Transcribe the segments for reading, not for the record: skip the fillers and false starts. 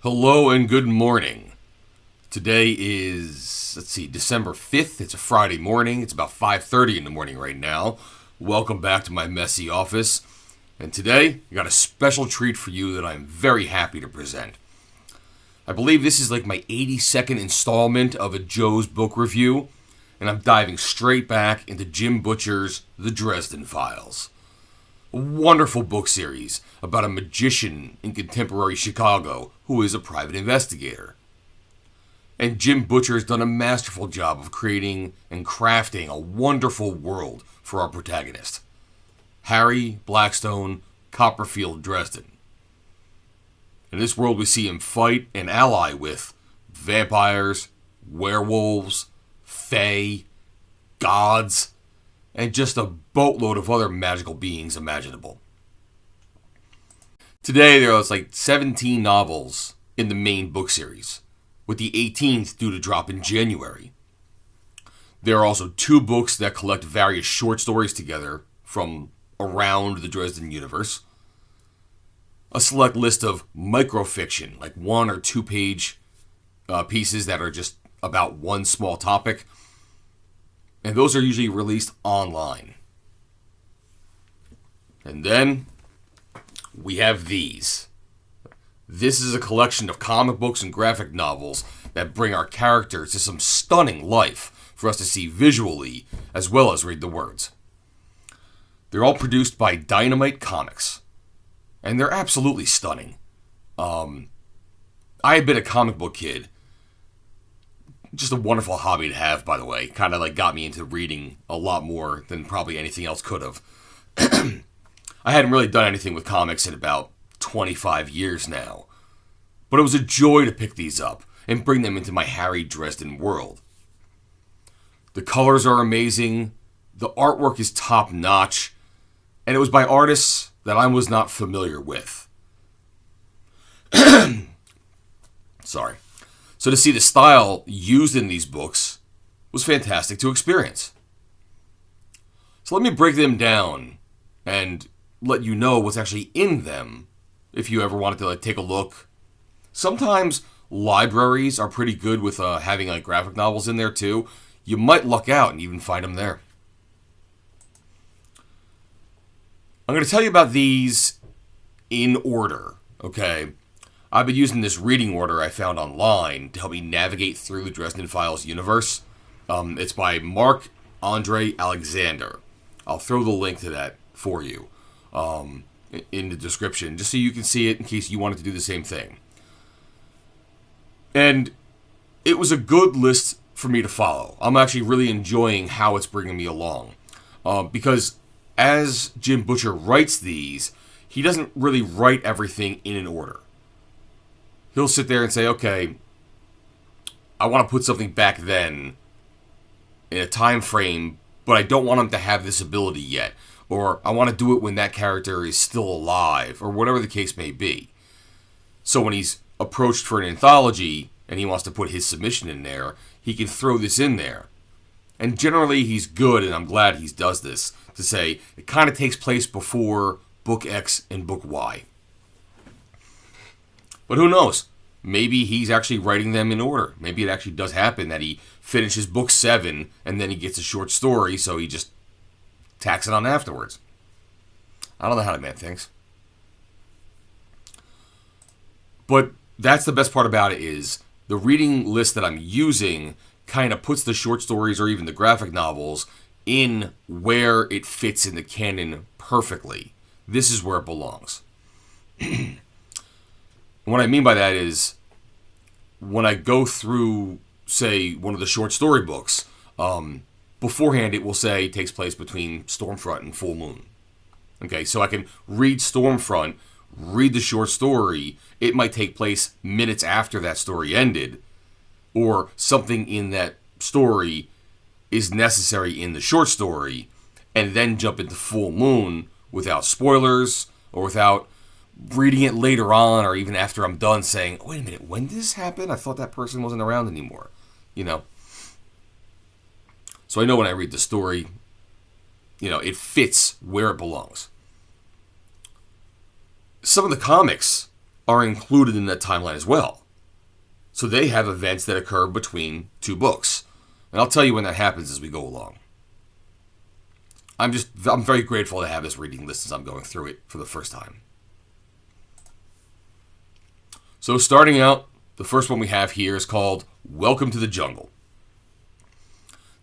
Hello and good morning. Today is, December 5th. It's a Friday morning. It's about 5:30 in the morning right now. Welcome back to my messy office. And today, I got a special treat for you that I'm very happy to present. I believe this is like my 82nd installment of a Joe's book review, and I'm diving straight back into Jim Butcher's The Dresden Files. A wonderful book series about a magician in contemporary Chicago who is a private investigator. And Jim Butcher has done a masterful job of creating and crafting a wonderful world for our protagonist, Harry Blackstone Copperfield Dresden. In this world, we see him fight and ally with vampires, werewolves, fae, gods, and just a boatload of other magical beings imaginable. Today, there are 17 novels in the main book series, with the 18th due to drop in January. There are also 2 books that collect various short stories together from around the Dresden universe, a select list of microfiction, like 1 or 2 page pieces that are just about one small topic, and those are usually released online. And then we have these. This is a collection of comic books and graphic novels that bring our characters to some stunning life for us to see visually as well as read the words. They're all produced by Dynamite Comics, and they're absolutely stunning. I had been a comic book kid. Just a wonderful hobby to have, by the way. Kind of got me into reading a lot more than probably anything else could have. I hadn't really done anything with comics in about 25 years now. But it was a joy to pick these up and bring them into my Harry Dresden world. The colors are amazing, the artwork is top-notch, and it was by artists that I was not familiar with. Sorry. So to see the style used in these books was fantastic to experience. So let me break them down and let you know what's actually in them if you ever wanted to take a look. Sometimes libraries are pretty good with having graphic novels in there too. You might luck out and even find them there. I'm going to tell you about these in order, okay? I've been using this reading order I found online to help me navigate through the Dresden Files universe. It's by Mark Andre Alexander. I'll throw the link to that for you in the description, just so you can see it in case you wanted to do the same thing. And it was a good list for me to follow. I'm actually really enjoying how it's bringing me along. Because as Jim Butcher writes these, he doesn't really write everything in an order. He'll sit there and say, okay, I want to put something back then in a time frame, but I don't want him to have this ability yet. Or I want to do it when that character is still alive, or whatever the case may be. So when he's approached for an anthology and he wants to put his submission in there, he can throw this in there. And generally he's good, and I'm glad he does this, to say it kind of takes place before Book X and Book Y. But who knows? Maybe he's actually writing them in order. Maybe it actually does happen that he finishes book 7 and then he gets a short story, so he just tacks it on afterwards. I don't know how the man thinks. But that's the best part about it, is the reading list that I'm using kind of puts the short stories or even the graphic novels in where it fits in the canon perfectly. This is where it belongs. What I mean by that is, when I go through, say, one of the short story books, beforehand it will say it takes place between Stormfront and Full Moon. Okay, so I can read Stormfront, read the short story. It might take place minutes after that story ended, or something in that story is necessary in the short story, and then jump into Full Moon without spoilers, or without reading it later on, or even after I'm done saying, wait a minute, when did this happen? I thought that person wasn't around anymore. So I know when I read the story, it fits where it belongs. Some of the comics are included in that timeline as well. So they have events that occur between two books. And I'll tell you when that happens as we go along. I'm very grateful to have this reading list as I'm going through it for the first time. So starting out, the first one we have here is called Welcome to the Jungle.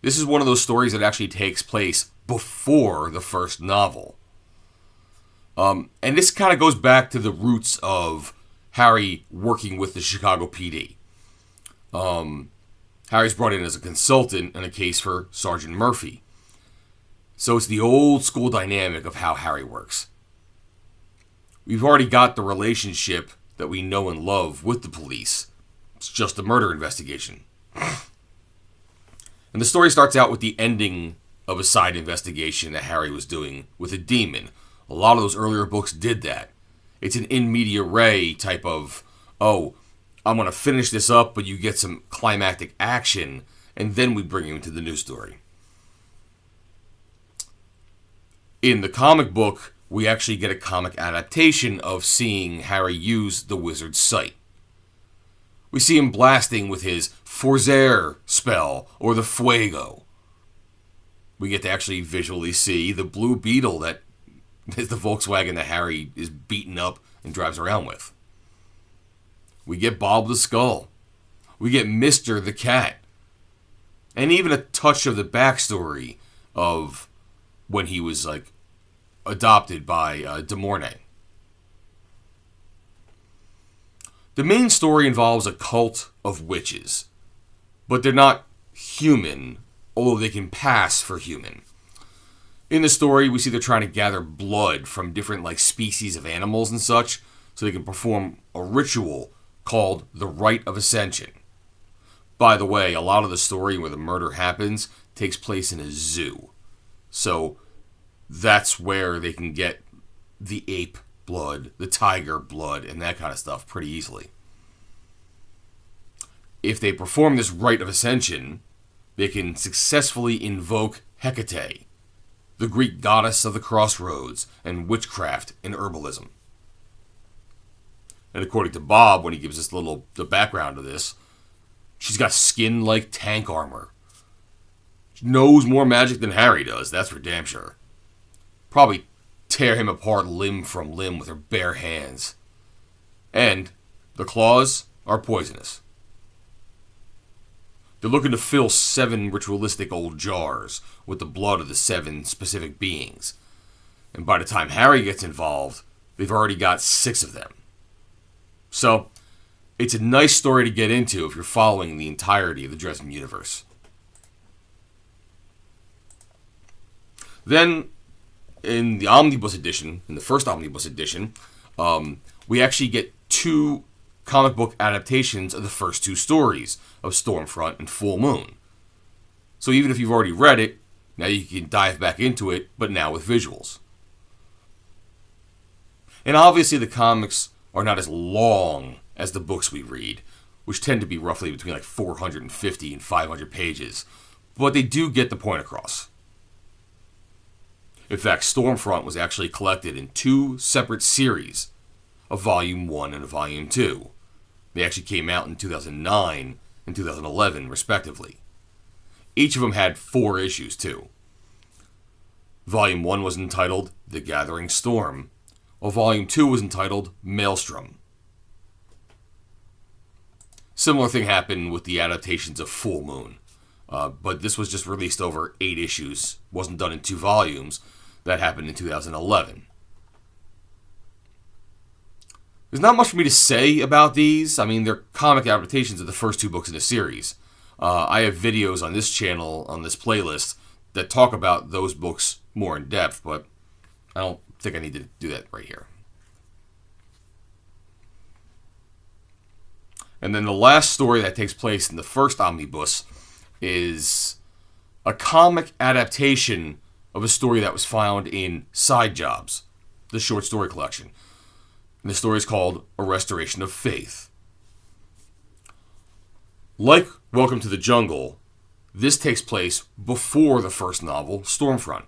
This is one of those stories that actually takes place before the first novel. And this kind of goes back to the roots of Harry working with the Chicago PD. Harry's brought in as a consultant in a case for Sergeant Murphy. So it's the old school dynamic of how Harry works. We've already got the relationship that we know and love with the police. It's just a murder investigation. And the story starts out with the ending of a side investigation that Harry was doing with a demon. A lot of those earlier books did that. It's an in media res type of, oh, I'm going to finish this up, but you get some climactic action, and then we bring you into the new story. In the comic book, we actually get a comic adaptation of seeing Harry use the wizard's sight. We see him blasting with his Forzair spell, or the Fuego. We get to actually visually see the blue beetle that is the Volkswagen that Harry is beaten up and drives around with. We get Bob the Skull. We get Mr. the Cat. And even a touch of the backstory of when he was, adopted by De Mornay. The main story involves a cult of witches. But they're not human, although they can pass for human. In the story, we see they're trying to gather blood from different species of animals and such, so they can perform a ritual called the Rite of Ascension. By the way, a lot of the story where the murder happens takes place in a zoo. So that's where they can get the ape blood, the tiger blood, and that kind of stuff pretty easily. If they perform this Rite of Ascension, they can successfully invoke Hecate, the Greek goddess of the crossroads and witchcraft and herbalism. And according to Bob, when he gives us the background of this, she's got skin like tank armor. She knows more magic than Harry does, that's for damn sure. Probably tear him apart limb from limb with her bare hands. And the claws are poisonous. They're looking to fill 7 ritualistic old jars with the blood of the 7 specific beings. And by the time Harry gets involved, they've already got 6 of them. So, it's a nice story to get into if you're following the entirety of the Dresden universe. Then, in the omnibus edition, in the first omnibus edition, we actually get 2 comic book adaptations of the first 2 stories of Stormfront and Full Moon. So even if you've already read it, now you can dive back into it, but now with visuals. And obviously the comics are not as long as the books we read, which tend to be roughly between 450 and 500 pages, but they do get the point across. In fact, Stormfront was actually collected in 2 separate series, a Volume 1 and a Volume 2. They actually came out in 2009 and 2011, respectively. Each of them had 4 issues, too. Volume 1 was entitled The Gathering Storm, while Volume 2 was entitled Maelstrom. Similar thing happened with the adaptations of Full Moon, but this was just released over 8 issues, wasn't done in 2 volumes. That happened in 2011. There's not much for me to say about these. I mean, they're comic adaptations of the first 2 books in the series. I have videos on this channel, on this playlist, that talk about those books more in depth, but I don't think I need to do that right here. And then the last story that takes place in the first omnibus is a comic adaptation of a story that was found in Side Jobs, the short story collection. And the story is called A Restoration of Faith. Like Welcome to the Jungle, this takes place before the first novel, Stormfront.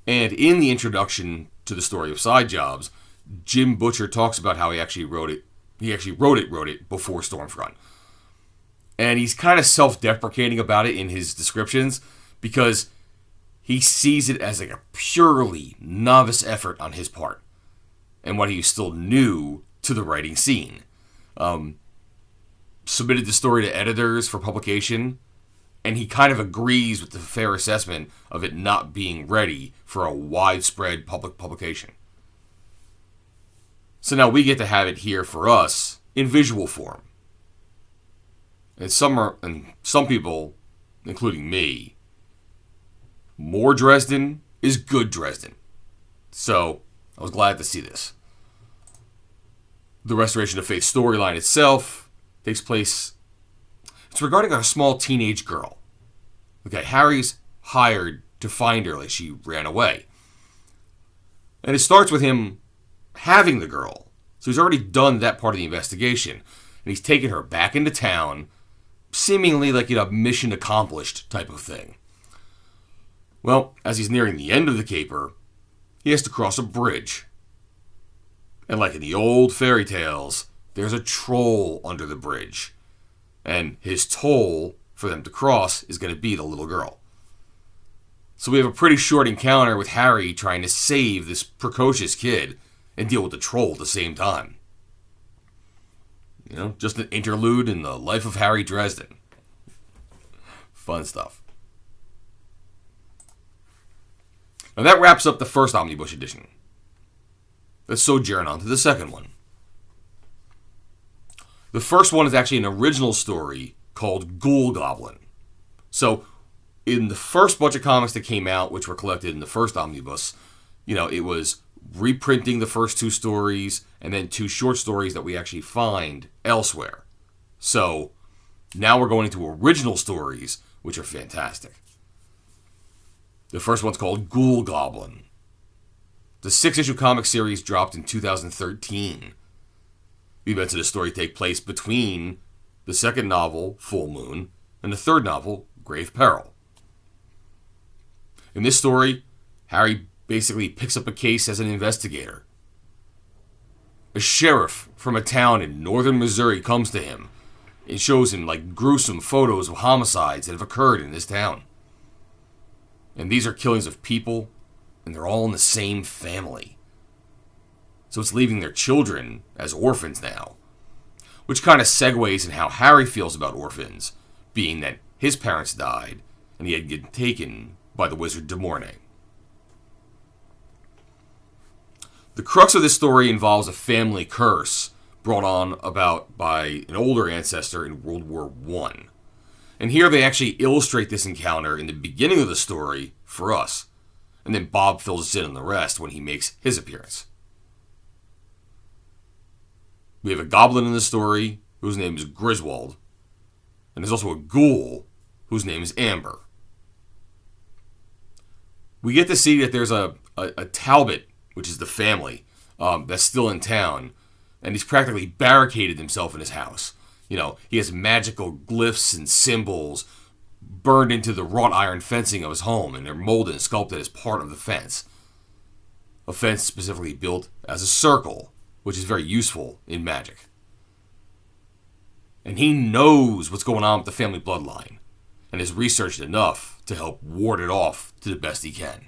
And in the introduction to the story of Side Jobs, Jim Butcher talks about how he actually wrote it. He actually wrote it before Stormfront. And he's kind of self-deprecating about it in his descriptions because he sees it as like a purely novice effort on his part and what he was still new to the writing scene. Submitted the story to editors for publication, and he kind of agrees with the fair assessment of it not being ready for a widespread public publication. So now we get to have it here for us in visual form. And some people, including me, more Dresden is good Dresden. So I was glad to see this. The Restoration of Faith storyline itself takes place. It's regarding a small teenage girl. Okay, Harry's hired to find her like she ran away. And it starts with him having the girl. So he's already done that part of the investigation. And he's taken her back into town, seemingly like a mission accomplished type of thing. Well, as he's nearing the end of the caper, he has to cross a bridge. And like in the old fairy tales, there's a troll under the bridge. And his toll for them to cross is going to be the little girl. So we have a pretty short encounter with Harry trying to save this precocious kid and deal with the troll at the same time. You know, just an interlude in the life of Harry Dresden. Fun stuff. Now that wraps up the first Omnibus edition. Let's sojourn on to the second one. The first one is actually an original story called Ghoul Goblin. So, in the first bunch of comics that came out, which were collected in the first omnibus, it was reprinting the first two stories and then two short stories that we actually find elsewhere. So, now we're going into original stories, which are fantastic. The first one's called Ghoul Goblin. The 6-issue comic series dropped in 2013. The events of the story take place between the second novel, Full Moon, and the third novel, Grave Peril. In this story, Harry basically picks up a case as an investigator. A sheriff from a town in northern Missouri comes to him and shows him gruesome photos of homicides that have occurred in this town. And these are killings of people, and they're all in the same family. So it's leaving their children as orphans now. Which kind of segues in how Harry feels about orphans, being that his parents died, and he had been taken by the wizard de Mornay. The crux of this story involves a family curse brought on about by an older ancestor in World War I. And here they actually illustrate this encounter in the beginning of the story for us. And then Bob fills us in on the rest when he makes his appearance. We have a goblin in the story whose name is Griswold. And there's also a ghoul whose name is Amber. We get to see that there's a Talbot, which is the family, that's still in town. And he's practically barricaded himself in his house. He has magical glyphs and symbols burned into the wrought iron fencing of his home, and they're molded and sculpted as part of the fence. A fence specifically built as a circle, which is very useful in magic. And he knows what's going on with the family bloodline, and has researched enough to help ward it off to the best he can.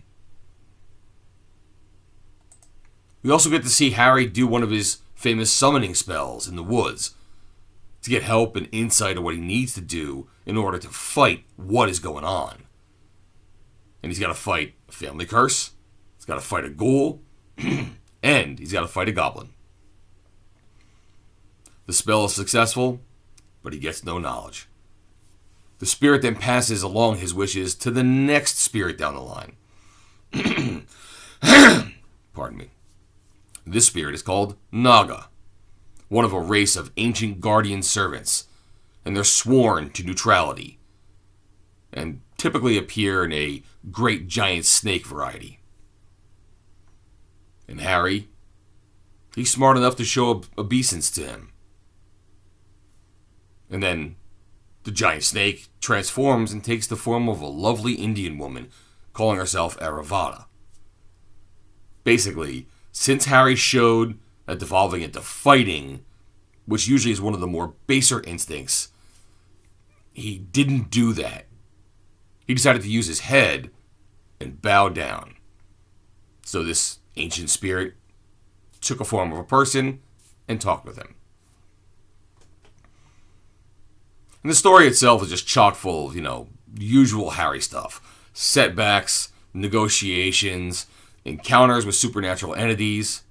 We also get to see Harry do one of his famous summoning spells in the woods, to get help and insight on what he needs to do in order to fight what is going on. And he's got to fight a family curse, he's got to fight a ghoul, and he's got to fight a goblin. The spell is successful, but he gets no knowledge. The spirit then passes along his wishes to the next spirit down the line. Pardon me. This spirit is called Naga, one of a race of ancient guardian servants, and they're sworn to neutrality, and typically appear in a great giant snake variety. And Harry, he's smart enough to show obeisance to him. And then the giant snake transforms and takes the form of a lovely Indian woman calling herself Aravada. Basically, Since Harry showed that devolving into fighting, which usually is one of the more baser instincts, he didn't do that. He decided to use his head and bow down. So this ancient spirit took a form of a person and talked with him. And the story itself is just chock full of, usual Harry stuff. Setbacks, negotiations, encounters with supernatural entities,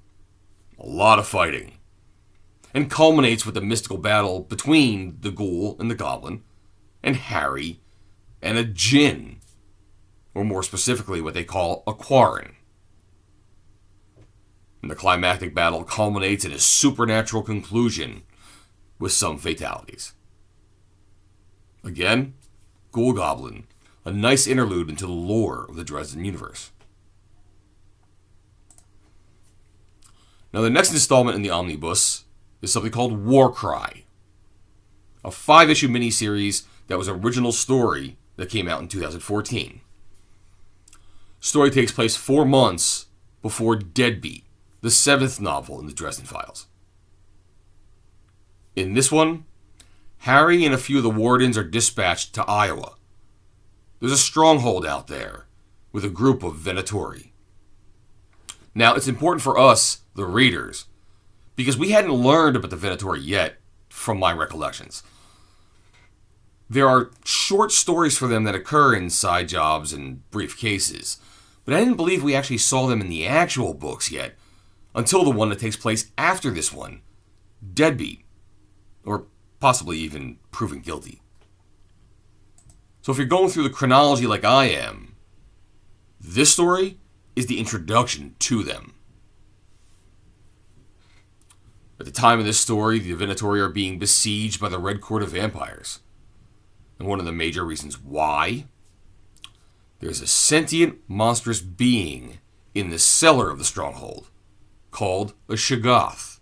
a lot of fighting. And culminates with the mystical battle between the ghoul and the goblin, and Harry and a djinn, or more specifically what they call a quarren. And the climactic battle culminates in a supernatural conclusion with some fatalities. Again, Ghoul Goblin, a nice interlude into the lore of the Dresden universe. Now the next installment in the omnibus is something called Warcry, a 5-issue miniseries that was an original story that came out in 2014. Story takes place 4 months before Deadbeat, the 7th novel in the Dresden Files. In this one, Harry and a few of the wardens are dispatched to Iowa. There's a stronghold out there with a group of Venatori. Now, it's important for us, the readers, because we hadn't learned about the Venatori yet from my recollections. There are short stories for them that occur in side jobs and brief cases, but I didn't believe we actually saw them in the actual books yet, until the one that takes place after this one, Deadbeat, or possibly even Proven Guilty. So if you're going through the chronology like I am, this story is the introduction to them. At the time of this story, the Venatori are being besieged by the Red Court of Vampires. And one of the major reasons why, there's a sentient, monstrous being in the cellar of the stronghold called a Shoggoth.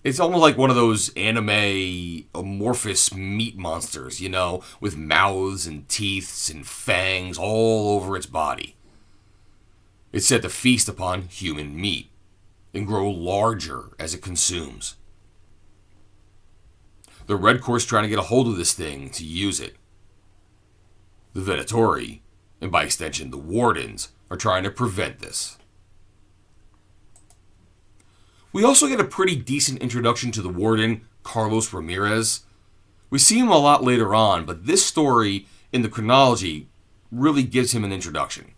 It's almost like one of those anime amorphous meat monsters, with mouths and teeth and fangs all over its body. It's said to feast upon human meat and grow larger as it consumes. The Red Court's trying to get a hold of this thing to use it. The Venatori, and by extension the Wardens, are trying to prevent this. We also get a pretty decent introduction to the Warden, Carlos Ramirez. We see him a lot later on, but this story, in the chronology, really gives him an introduction.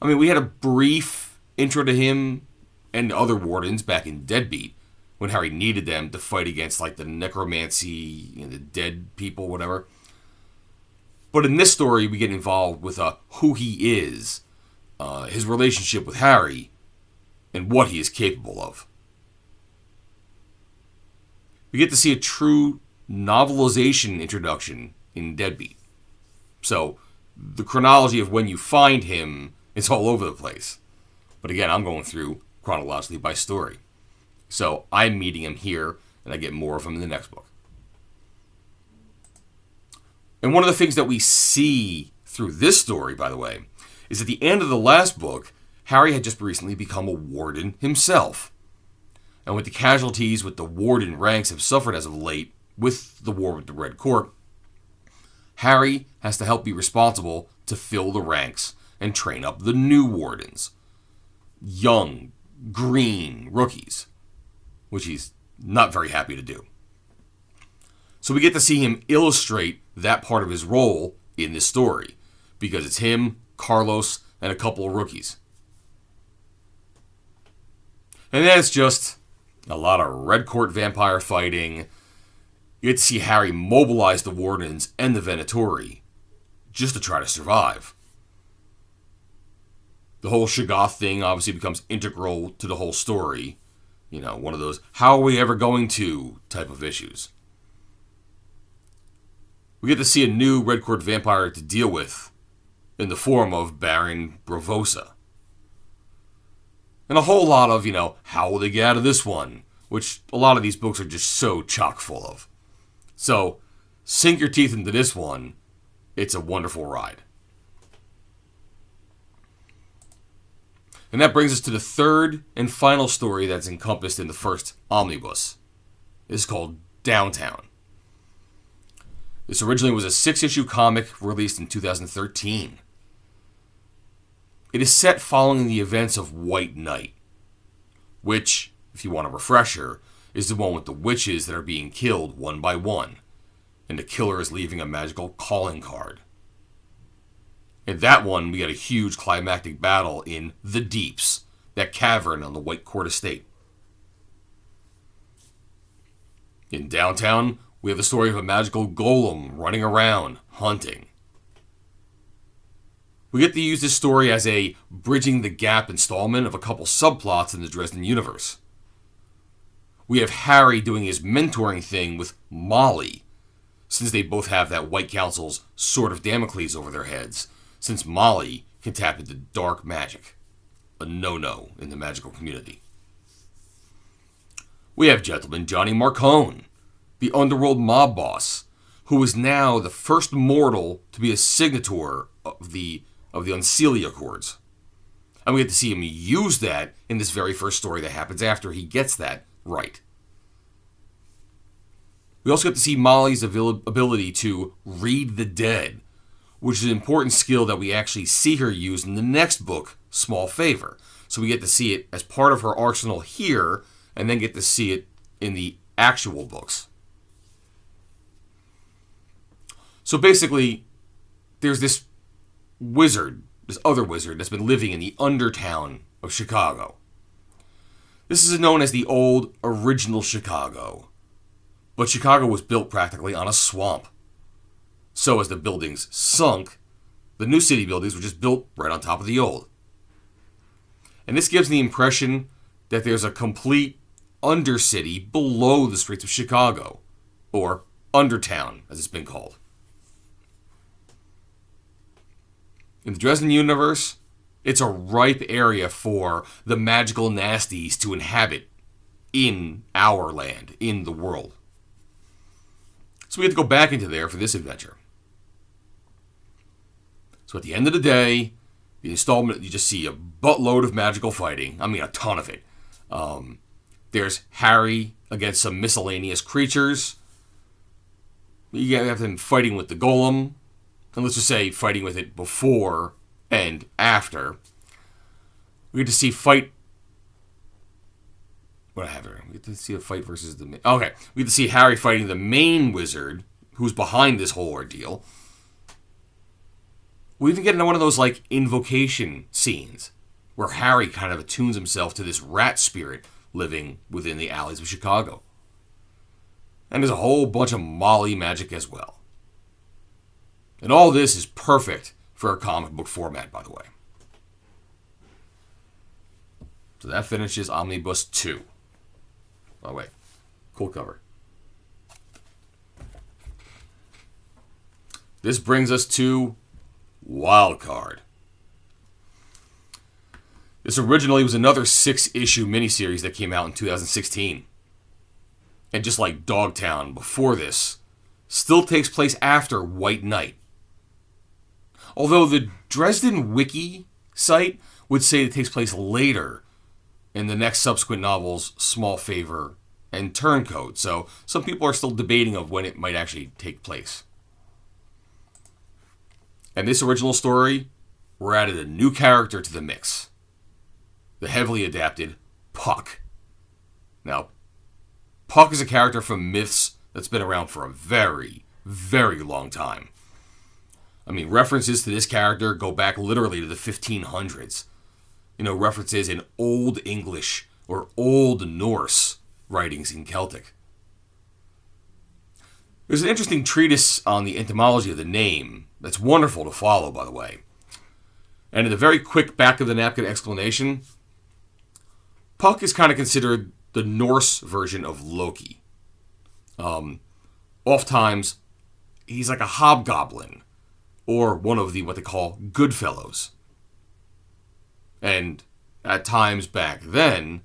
I mean, we had a brief intro to him and other Wardens back in Deadbeat, when Harry needed them to fight against, the necromancy, the dead people, whatever. But in this story, we get involved with who he is, his relationship with Harry, and what he is capable of. We get to see a true novelization introduction in Deadbeat. So, the chronology of when you find him is all over the place. But again, I'm going through chronologically by story. So, I'm meeting him here, and I get more of him in the next book. And one of the things that we see through this story, by the way, is at the end of the last book, Harry had just recently become a warden himself. And with the casualties with the warden ranks have suffered as of late with the war with the Red Court, Harry has to help be responsible to fill the ranks and train up the new wardens. Young, green rookies, which he's not very happy to do. So we get to see him illustrate that part of his role in this story, because it's him, Carlos, and a couple of rookies. And then it's just a lot of Red Court vampire fighting. You get to see Harry mobilize the Wardens and the Venatori just to try to survive. The whole Shoggoth thing obviously becomes integral to the whole story. One of those, how are we ever going to type of issues. We get to see a new Red Court vampire to deal with in the form of Baron Bravosa. And a whole lot of, how will they get out of this one? Which a lot of these books are just so chock full of. So, sink your teeth into this one. It's a wonderful ride. And that brings us to the third and final story that's encompassed in the first omnibus. It's called Downtown. This originally was a 6-issue comic released in 2013. It is set following the events of White Night, which, if you want a refresher, is the one with the witches that are being killed one by one, and the killer is leaving a magical calling card. In that one, we got a huge climactic battle in the Deeps, that cavern on the White Court Estate. In Downtown, we have the story of a magical golem running around, hunting. We get to use this story as a bridging the gap installment of a couple subplots in the Dresden universe. We have Harry doing his mentoring thing with Molly, since they both have that White Council's Sword of Damocles over their heads, since Molly can tap into dark magic, a no-no in the magical community. We have Gentleman Johnny Marcone, the underworld mob boss, who is now the first mortal to be a signator of the Unseelie Accords. And we get to see him use that in this very first story that happens after he gets that right. We also get to see Molly's ability to read the dead, which is an important skill that we actually see her use in the next book, Small Favor. So we get to see it as part of her arsenal here, and then get to see it in the actual books. So basically, there's this other wizard that's been living in the undertown of Chicago. This is known as the old original Chicago. But Chicago was built practically on a swamp. So as the buildings sunk, the new city buildings were just built right on top of the old. And this gives the impression that there's a complete undercity below the streets of Chicago, or Undertown, as it's been called. In the Dresden universe, it's a ripe area for the magical nasties to inhabit in our land, in the world. So we have to go back into there for this adventure. So at the end of the day, the installment, you just see a buttload of magical fighting. I mean, a ton of it. There's Harry against some miscellaneous creatures. You have him fighting with the golem. And let's just say fighting with it before and after. We get to see fight... What I have here? We get to see a fight versus the... Okay. We get to see Harry fighting the main wizard, who's behind this whole ordeal. We even get into one of those, like, invocation scenes, where Harry kind of attunes himself to this rat spirit living within the alleys of Chicago. And there's a whole bunch of Molly magic as well. And all this is perfect for a comic book format, by the way. So that finishes Omnibus 2. By the way, cool cover. This brings us to Wildcard. This originally was another 6-issue miniseries that came out in 2016. And just like Dogtown before this, still takes place after White Night. Although the Dresden Wiki site would say it takes place later in the next subsequent novels, Small Favor and Turncoat. So some people are still debating of when it might actually take place. And this original story, we're added a new character to the mix. The heavily adapted Puck. Now, Puck is a character from myths that's been around for a very, very long time. I mean, references to this character go back literally to the 1500s. You know, references in Old English or Old Norse writings in Celtic. There's an interesting treatise on the etymology of the name that's wonderful to follow, by the way. And in a very quick back-of-the-napkin explanation, Puck is kind of considered the Norse version of Loki. Oftentimes, he's like a hobgoblin, or one of the, what they call, Goodfellows. And at times back then,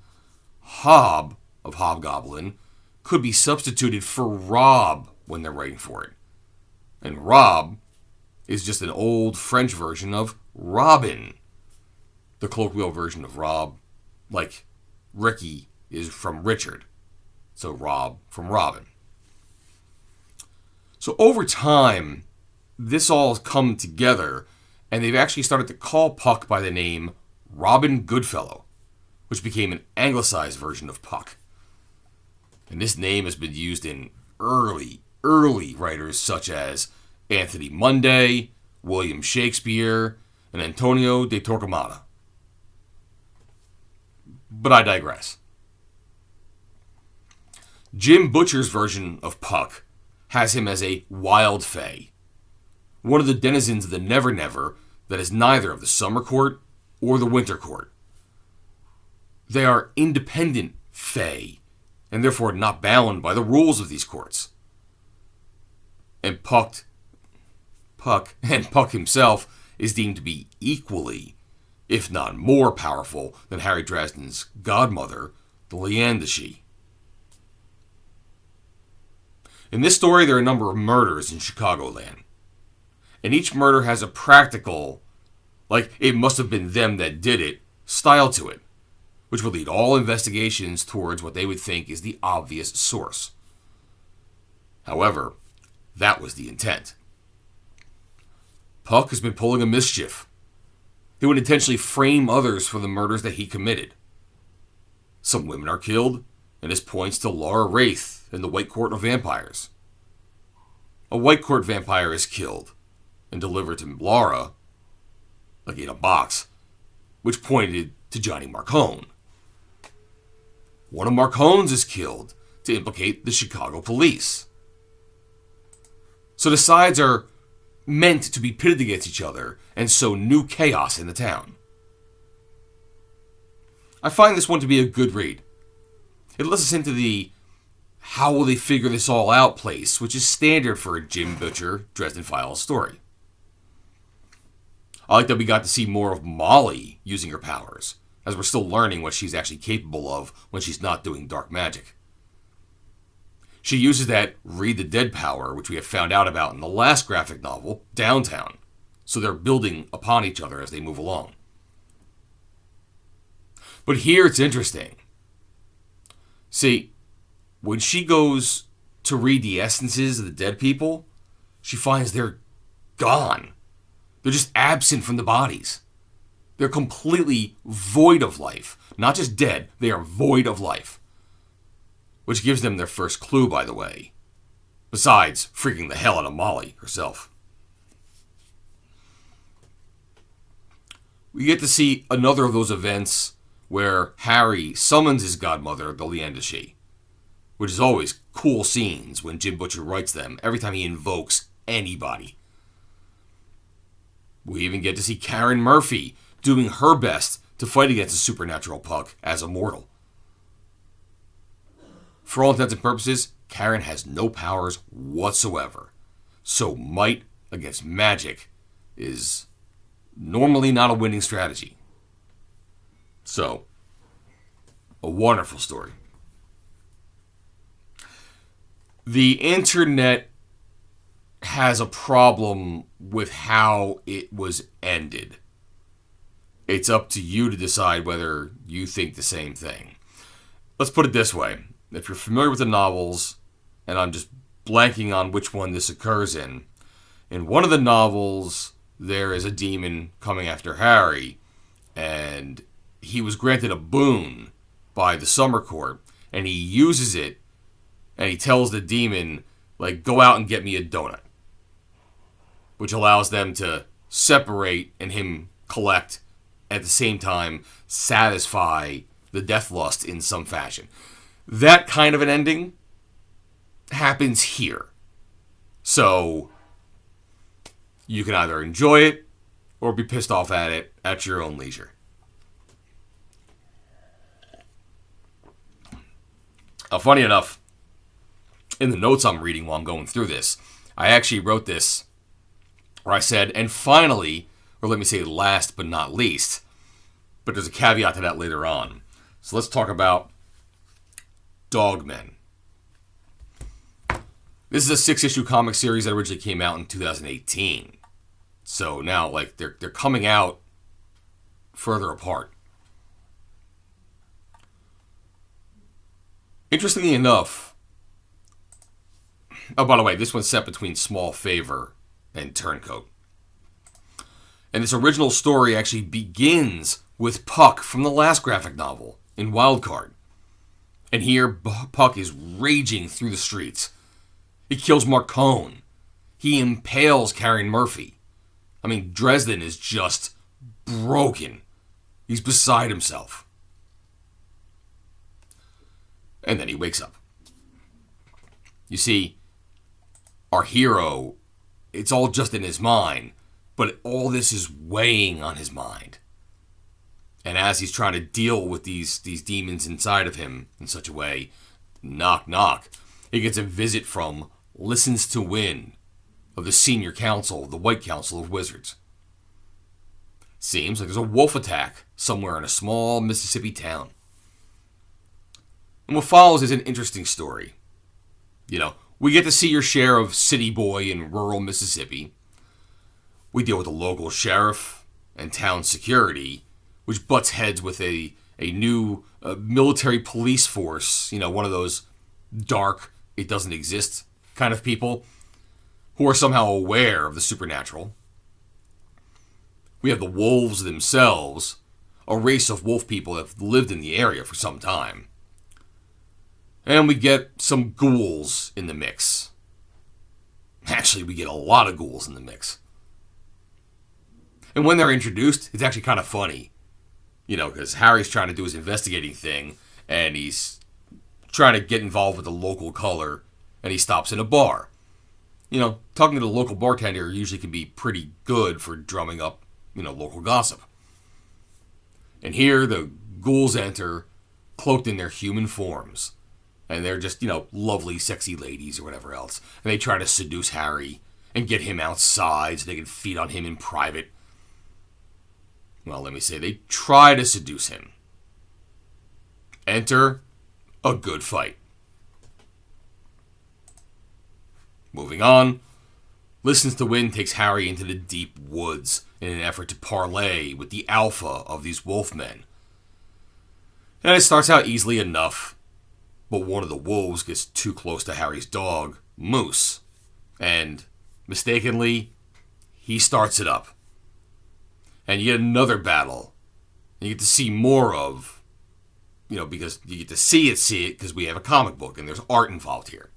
Hob of Hobgoblin could be substituted for Rob when they're writing for it. And Rob is just an old French version of Robin. the colloquial version of Rob, like Ricky is from Richard, so Rob from Robin. So over time, this all has come together, and they've actually started to call Puck by the name Robin Goodfellow, which became an anglicized version of Puck. And this name has been used in early writers such as Anthony Munday, William Shakespeare, and Antonio de Torquemada. But I digress. Jim Butcher's version of Puck has him as a wild fae, one of the denizens of the Never Never that is neither of the Summer Court or the Winter Court. They are independent fae, and therefore not bound by the rules of these courts. And Puck himself is deemed to be equally, if not more powerful than Harry Dresden's godmother, the Leandashi. In this story, there are a number of murders in Chicagoland. And each murder has a practical, like it must have been them that did it, style to it, which will lead all investigations towards what they would think is the obvious source. However, that was the intent. Puck has been pulling a mischief. He would intentionally frame others for the murders that he committed. Some women are killed, and this points to Laura Wraith in the White Court of Vampires. A White Court vampire is killed and delivered to Laura, like in a box, which pointed to Johnny Marcone. One of Marcone's is killed to implicate the Chicago police. So the sides are meant to be pitted against each other and sow new chaos in the town. I find this one to be a good read. It lets us into the how will they figure this all out place, which is standard for a Jim Butcher Dresden Files story. I like that we got to see more of Molly using her powers, as we're still learning what she's actually capable of when she's not doing dark magic. She uses that Read the Dead power, which we have found out about in the last graphic novel, Downtown, so they're building upon each other as they move along. But here it's interesting. See, when she goes to read the essences of the dead people, she finds they're gone. They're just absent from the bodies. They're completely void of life. Not just dead, they are void of life. Which gives them their first clue, by the way. Besides freaking the hell out of Molly herself. We get to see another of those events where Harry summons his godmother, the Leandashi, which is always cool scenes when Jim Butcher writes them every time he invokes anybody. We even get to see Karen Murphy doing her best to fight against the supernatural Puck as a mortal. For all intents and purposes, Karen has no powers whatsoever. So might against magic is normally not a winning strategy. So, a wonderful story. The internet has a problem with how it was ended. It's up to you to decide whether you think the same thing. Let's put it this way. If you're familiar with the novels, and I'm just blanking on which one this occurs in one of the novels, there is a demon coming after Harry, and he was granted a boon by the Summer Court, and he uses it, and he tells the demon, like, go out and get me a donut. Which allows them to separate and him collect, at the same time, satisfy the death lust in some fashion. That kind of an ending happens here. So, you can either enjoy it, or be pissed off at it at your own leisure. Funny enough, in the notes I'm reading while I'm going through this, I actually wrote this where I said, and finally, or let me say last but not least, but there's a caveat to that later on. So let's talk about Dogmen. This is a 6-issue comic series that originally came out in 2018. So now, like, they're coming out further apart. Interestingly enough, oh, by the way, this one's set between Small Favor and Turncoat. And this original story actually begins with Puck from the last graphic novel in Wildcard. And here, Puck is raging through the streets. He kills Marcone. He impales Karen Murphy. I mean, Dresden is just broken. He's beside himself. And then he wakes up. You see, our hero, it's all just in his mind, but all this is weighing on his mind. And as he's trying to deal with these demons inside of him in such a way, knock, knock, he gets a visit from Listens to Win of the Senior Council, the White Council of Wizards. Seems like there's a wolf attack somewhere in a small Mississippi town. And what follows is an interesting story. You know, we get to see your share of city boy in rural Mississippi. We deal with the local sheriff and town security, which butts heads with a new military police force, you know, one of those dark, it doesn't exist kind of people who are somehow aware of the supernatural. We have the wolves themselves, a race of wolf people that have lived in the area for some time. And we get some ghouls in the mix. Actually, we get a lot of ghouls in the mix. And when they're introduced, it's actually kind of funny. You know, because Harry's trying to do his investigating thing, and he's trying to get involved with the local color, and he stops in a bar. You know, talking to the local bartender usually can be pretty good for drumming up, you know, local gossip. And here, the ghouls enter, cloaked in their human forms. And they're just, you know, lovely, sexy ladies or whatever else. And they try to seduce Harry and get him outside so they can feed on him in private. Well, let me say, they try to seduce him. Enter a good fight. Moving on, Listens to Win takes Harry into the deep woods in an effort to parley with the alpha of these wolfmen. And it starts out easily enough, but one of the wolves gets too close to Harry's dog, Moose, and mistakenly, he starts it up. And you get another battle. And you get to see more of, you know, because you get to see it because we have a comic book and there's art involved here.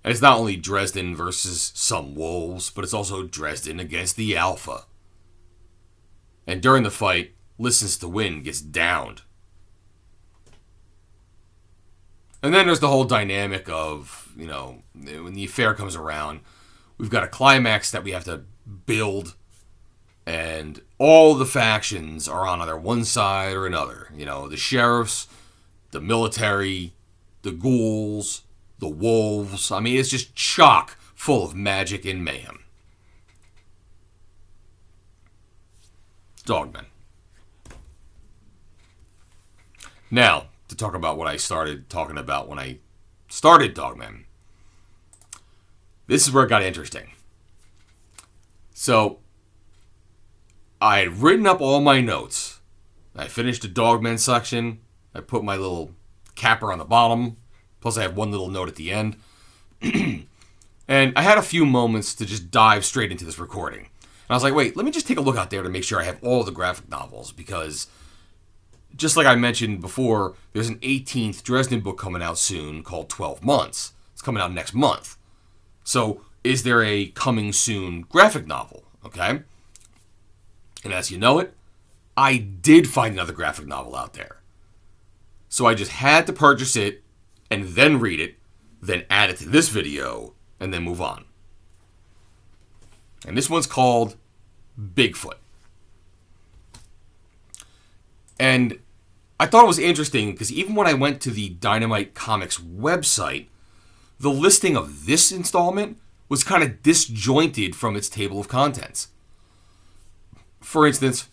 And it's not only Dresden versus some wolves, but it's also Dresden against the Alpha. And during the fight, Listens to Win gets downed. And then there's the whole dynamic of, you know, when the affair comes around, we've got a climax that we have to build. And all the factions are on either one side or another. You know, the sheriffs, the military, the ghouls, the wolves. I mean, it's just chock full of magic and mayhem. Dogmen. Now, to talk about what I started talking about when I started Dogmen. This is where it got interesting. So, I had written up all my notes. I finished the Dogmen section. I put my little capper on the bottom. Plus I have one little note at the end. And I had a few moments to just dive straight into this recording. And I was like, wait, let me just take a look out there to make sure I have all the graphic novels. Because, just like I mentioned before, there's an 18th Dresden book coming out soon called 12 Months. It's coming out next month. So, is there a coming soon graphic novel? Okay? And as you know it, I did find another graphic novel out there. So I just had to purchase it, and then read it, then add it to this video, and then move on. And this one's called Bigfoot. And I thought it was interesting, because even when I went to the Dynamite Comics website, the listing of this installment was kind of disjointed from its table of contents. For instance,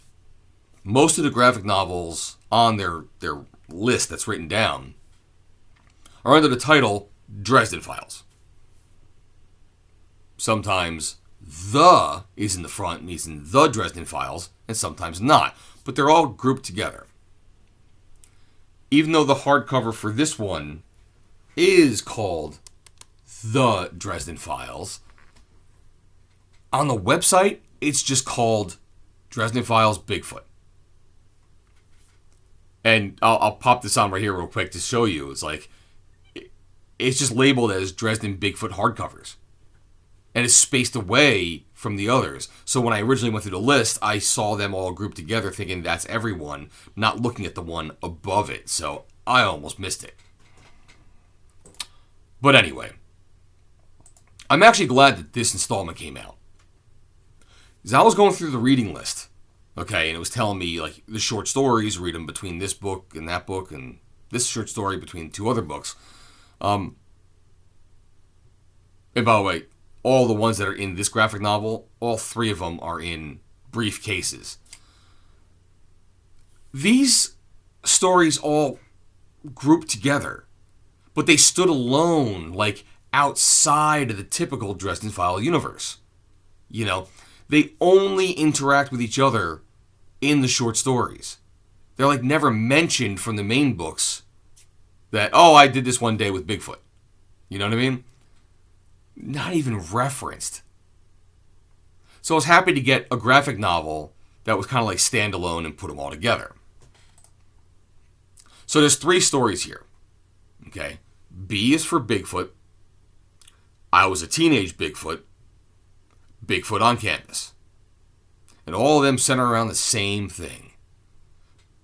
most of the graphic novels on their list that's written down are under the title Dresden Files. Sometimes The is in the front, means in the Dresden Files, and sometimes not. But they're all grouped together. Even though the hardcover for this one is called The Dresden Files, on the website, it's just called Dresden Files Bigfoot. And I'll pop this on right here real quick to show you. It's like, it's just labeled as Dresden Bigfoot hardcovers. And it's spaced away from the others. So when I originally went through the list, I saw them all grouped together thinking that's everyone, not looking at the one above it. So I almost missed it. But anyway, I'm actually glad that this installment came out. Because I was going through the reading list, okay, and it was telling me, like, the short stories, read them between this book and that book, and this short story between two other books. And by the way, all the ones that are in this graphic novel, all three of them are in briefcases. These stories all grouped together, but they stood alone, like, outside of the typical Dresden File universe. You know, they only interact with each other in the short stories. They're, like, never mentioned from the main books that, oh, I did this one day with Bigfoot. You know what I mean? Not even referenced. So I was happy to get a graphic novel that was kind of like standalone and put them all together. So there's 3 stories here. Okay? B is for Bigfoot. I was a teenage Bigfoot. Bigfoot on campus. And all of them center around the same thing.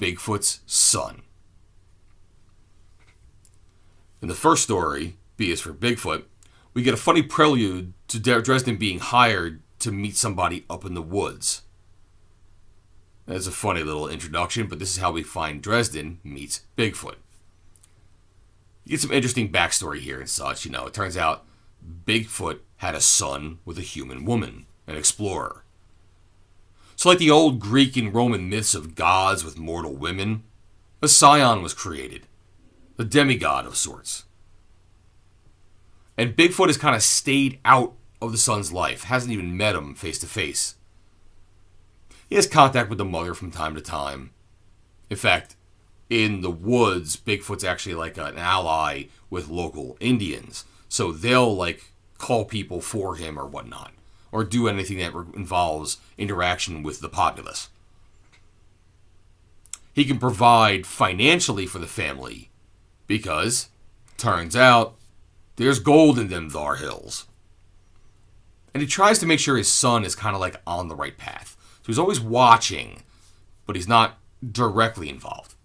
Bigfoot's son. In the first story, B is for Bigfoot, we get a funny prelude to Dresden being hired to meet somebody up in the woods. That's a funny little introduction, but this is how we find Dresden meets Bigfoot. You get some interesting backstory here and such. You know, it turns out Bigfoot had a son with a human woman, an explorer. So like the old Greek and Roman myths of gods with mortal women, a scion was created, a demigod of sorts. And Bigfoot has kind of stayed out of the son's life, hasn't even met him face to face. He has contact with the mother from time to time. In fact, in the woods, Bigfoot's actually like an ally with local Indians. So they'll like call people for him or whatnot, or do anything that involves interaction with the populace. He can provide financially for the family because, turns out, there's gold in them thar hills. And he tries to make sure his son is kind of like on the right path. So he's always watching, but he's not directly involved.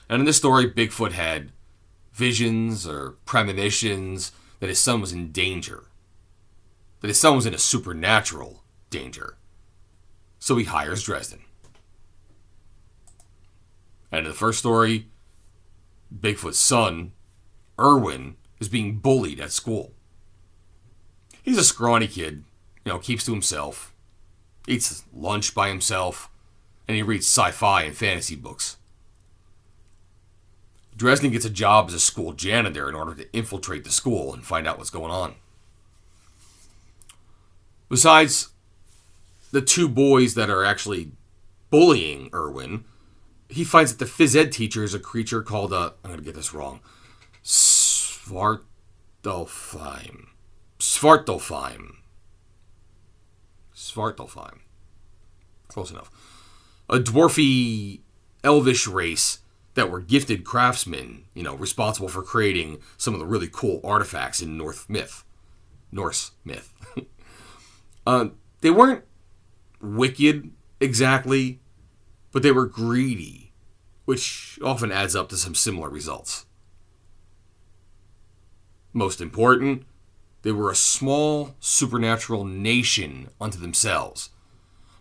And in this story, Bigfoot had visions or premonitions that his son was in danger. That his son was in a supernatural danger. So he hires Dresden. And in the first story, Bigfoot's son, Erwin, is being bullied at school. He's a scrawny kid, keeps to himself, eats lunch by himself, and he reads sci-fi and fantasy books. Dresden gets a job as a school janitor in order to infiltrate the school and find out what's going on. Besides the 2 boys that are actually bullying Erwin, he finds that the phys ed teacher is a creature called, I'm going to get this wrong, Svartalfheim. Close enough. A dwarfy, elvish race that were gifted craftsmen, responsible for creating some of the really cool artifacts in Norse myth. They weren't wicked exactly, but they were greedy, which often adds up to some similar results. Most important, they were a small supernatural nation unto themselves,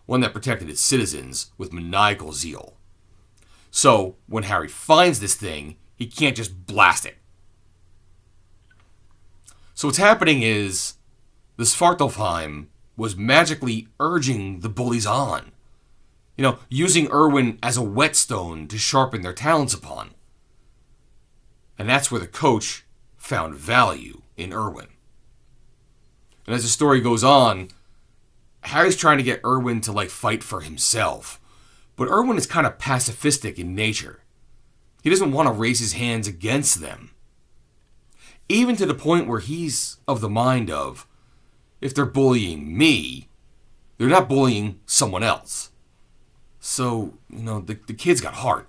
one that protected its citizens with maniacal zeal. So, when Harry finds this thing, he can't just blast it. So what's happening is, the Svartalfheim was magically urging the bullies on. Using Erwin as a whetstone to sharpen their talents upon. And that's where the coach found value in Erwin. And as the story goes on, Harry's trying to get Erwin to fight for himself. But Erwin is kind of pacifistic in nature. He doesn't want to raise his hands against them. Even to the point where he's of the mind of, if they're bullying me, they're not bullying someone else. So, the kid's got heart.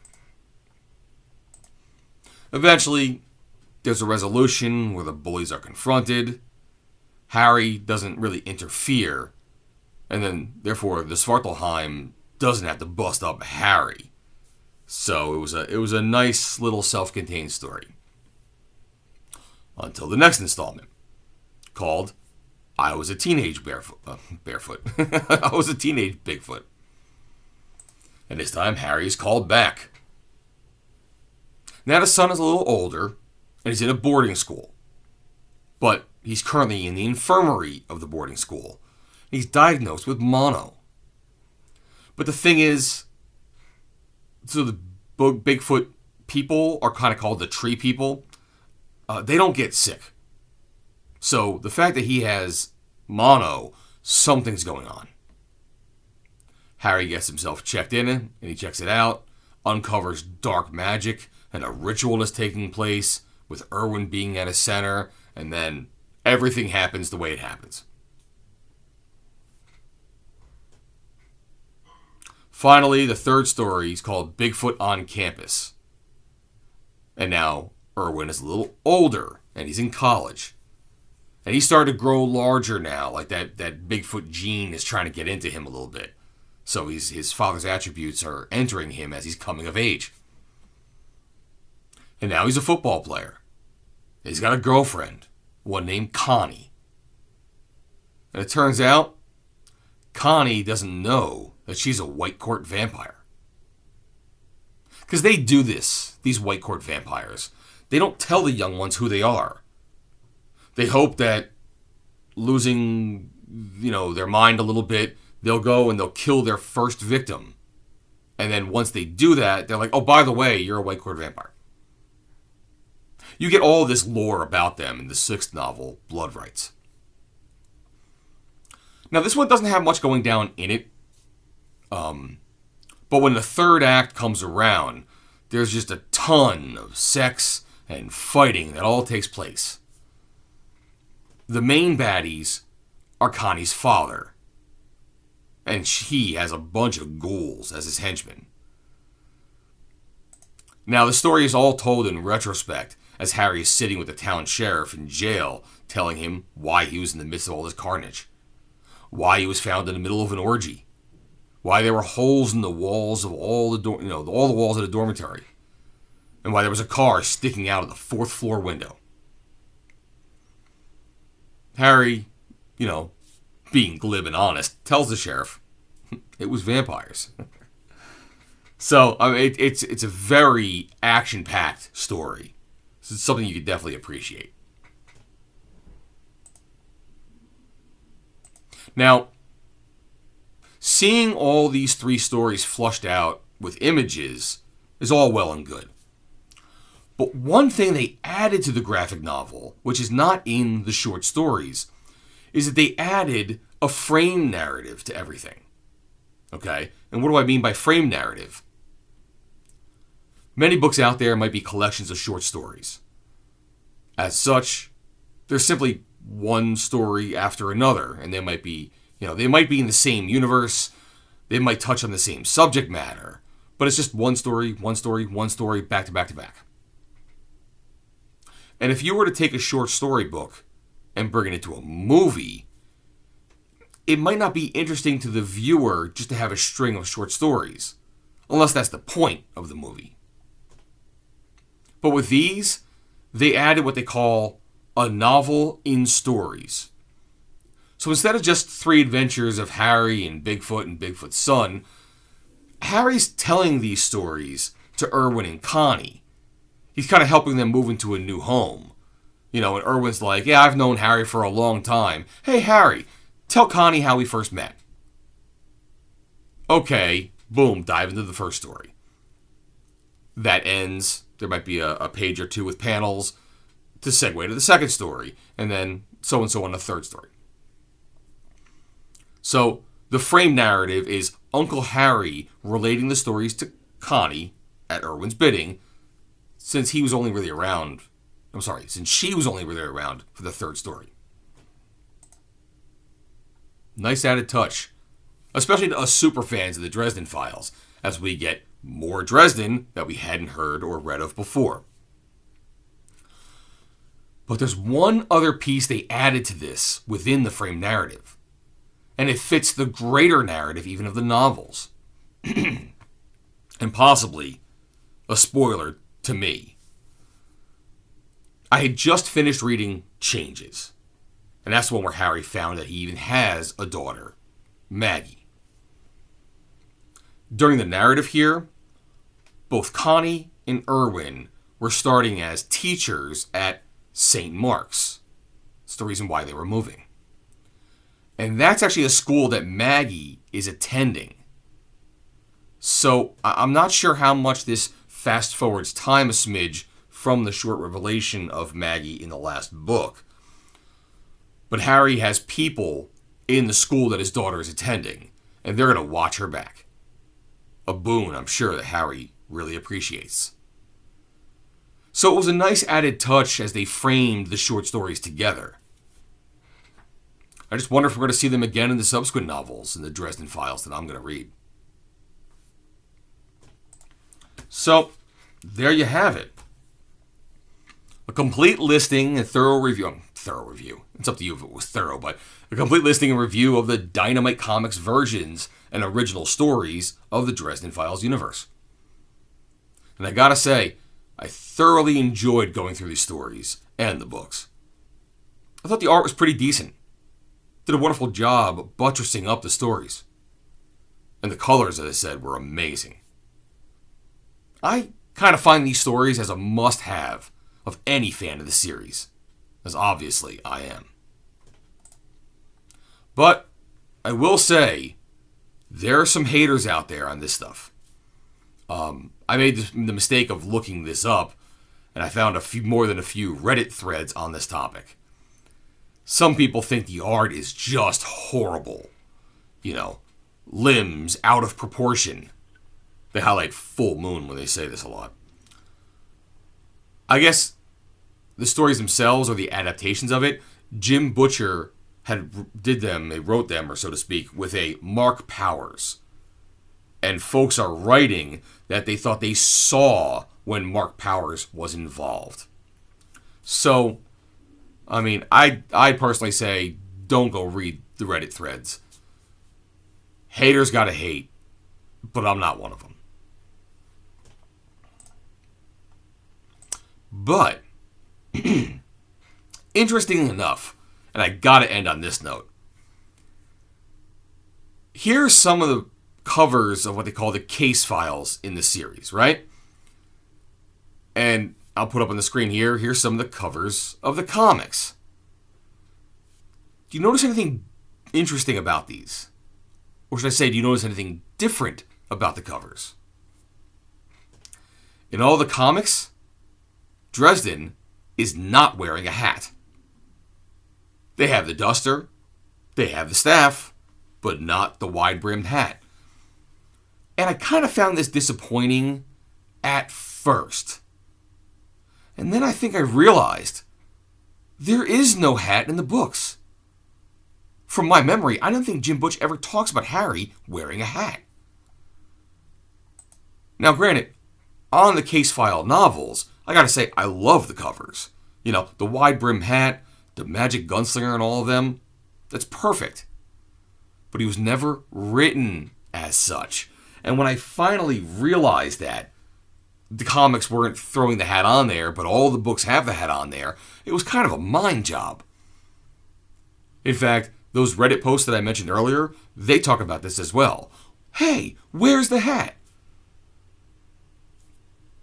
Eventually, there's a resolution where the bullies are confronted. Harry doesn't really interfere. And then, therefore, the Svartalheim doesn't have to bust up Harry. So it was a nice little self-contained story. Until the next installment, called I Was a Teenage Barefoot. I was a teenage Bigfoot. And this time, Harry is called back. Now the son is a little older, and he's in a boarding school. But he's currently in the infirmary of the boarding school. He's diagnosed with mono. But the thing is, so the Bigfoot people are kind of called the tree people. They don't get sick. So the fact that he has mono, something's going on. Harry gets himself checked in, and he checks it out, uncovers dark magic, and a ritual is taking place, with Erwin being at a center, and then everything happens the way it happens. Finally, the third story is called Bigfoot on Campus. And now, Erwin is a little older, and he's in college. And he's starting to grow larger now, like that Bigfoot gene is trying to get into him a little bit. So his father's attributes are entering him as he's coming of age. And now he's a football player. He's got a girlfriend, one named Connie. And it turns out, Connie doesn't know that she's a white court vampire. Because they do this, these white court vampires. They don't tell the young ones who they are. They hope that losing, their mind a little bit, they'll go and they'll kill their first victim. And then once they do that, they're like, oh, by the way, you're a white court vampire. You get all this lore about them in the sixth novel, Blood Rights. Now, this one doesn't have much going down in it. But when the third act comes around, there's just a ton of sex and fighting that all takes place. The main baddies are Connie's father. And he has a bunch of ghouls as his henchmen. Now, the story is all told in retrospect, as Harry is sitting with the town sheriff in jail, telling him why he was in the midst of all this carnage. Why he was found in the middle of an orgy. Why there were holes in the walls of all the walls of the dormitory. And why there was a car sticking out of the fourth floor window. Harry, being glib and honest, tells the sheriff it was vampires. So, it's a very action-packed story. So it's something you could definitely appreciate. Now, seeing all these three stories flushed out with images is all well and good. But one thing they added to the graphic novel, which is not in the short stories, is that they added a frame narrative to everything. Okay? And what do I mean by frame narrative? Many books out there might be collections of short stories. As such, there's simply one story after another, and they might be in the same universe, they might touch on the same subject matter, but it's just one story, back to back to back. And if you were to take a short story book and bring it into a movie, it might not be interesting to the viewer just to have a string of short stories, unless that's the point of the movie. But with these, they added what they call a novel in stories. So instead of just three adventures of Harry and Bigfoot's son, Harry's telling these stories to Erwin and Connie. He's kind of helping them move into a new home. And Erwin's like, yeah, I've known Harry for a long time. Hey, Harry, tell Connie how we first met. Okay, boom, dive into the first story. That ends. There might be a page or two with panels to segue to the second story, and then so on the third story. So, the frame narrative is Uncle Harry relating the stories to Connie at Irwin's bidding, since she was only really around for the third story. Nice added touch, especially to us super fans of the Dresden Files, as we get more Dresden that we hadn't heard or read of before. But there's one other piece they added to this within the frame narrative, and it fits the greater narrative even of the novels. And possibly a spoiler to me. I had just finished reading Changes, and that's the one where Harry found that he even has a daughter, Maggie. During the narrative here, both Connie and Irwin were starting as teachers at St. Mark's. That's the reason why they were moving. And that's actually a school that Maggie is attending. So I'm not sure how much this fast forwards time a smidge from the short revelation of Maggie in the last book. But Harry has people in the school that his daughter is attending, and they're going to watch her back. A boon, I'm sure, that Harry really appreciates. So it was a nice added touch as they framed the short stories together. I just wonder if we're going to see them again in the subsequent novels in the Dresden Files that I'm going to read. So, there you have it. A complete listing and thorough review. It's up to you if it was thorough, but a complete listing and review of the Dynamite Comics versions and original stories of the Dresden Files universe. And I gotta say, I thoroughly enjoyed going through these stories and the books. I thought the art was pretty decent. Did a wonderful job buttressing up the stories. And the colors, as I said, were amazing. I kind of find these stories as a must-have of any fan of the series, as obviously I am. But I will say, there are some haters out there on this stuff. I made the mistake of looking this up, and I found more than a few Reddit threads on this topic. Some people think the art is just horrible. Limbs out of proportion. They highlight full moon when they say this a lot. I guess the stories themselves, or the adaptations of it, Jim Butcher they wrote them, or so to speak, with a Mark Powers. And folks are writing that they thought they saw when Mark Powers was involved. So, I personally say, don't go read the Reddit threads. Haters gotta hate, but I'm not one of them. But, interesting enough, and I gotta end on this note, here's some of the covers of what they call the case files in the series, right? And I'll put up on the screen here, here's some of the covers of the comics. Do you notice anything interesting about these? Or should I say, do you notice anything different about the covers? In all the comics, Dresden is not wearing a hat. They have the duster, they have the staff, but not the wide-brimmed hat. And I kind of found this disappointing at first. And then I think I realized there is no hat in the books. From my memory, I don't think Jim Butch ever talks about Harry wearing a hat. Now, granted, on the case file novels, I gotta say, I love the covers. The wide-brimmed hat, the magic gunslinger and all of them, that's perfect. But he was never written as such. And when I finally realized that the comics weren't throwing the hat on there, but all the books have the hat on there, it was kind of a mind job. In fact, those Reddit posts that I mentioned earlier, they talk about this as well. Hey, where's the hat?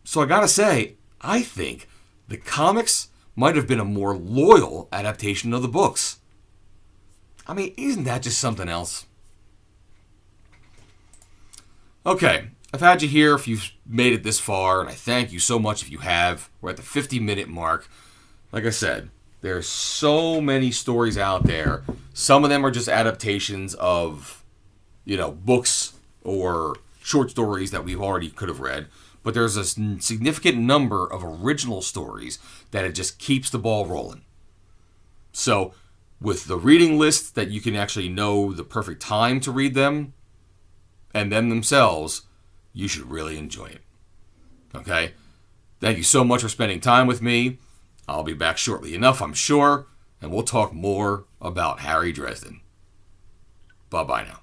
So I gotta say, I think the comics might have been a more loyal adaptation of the books. Isn't that just something else? Okay, I've had you here if you've made it this far, and I thank you so much if you have. We're at the 50-minute mark. Like I said, There's so many stories out there. Some of them are just adaptations of, books or short stories that we already could have read. But there's a significant number of original stories that it just keeps the ball rolling. So, with the reading list that you can actually know the perfect time to read them, and them themselves, you should really enjoy it. Okay? Thank you so much for spending time with me. I'll be back shortly enough, I'm sure, and we'll talk more about Harry Dresden. Bye-bye now.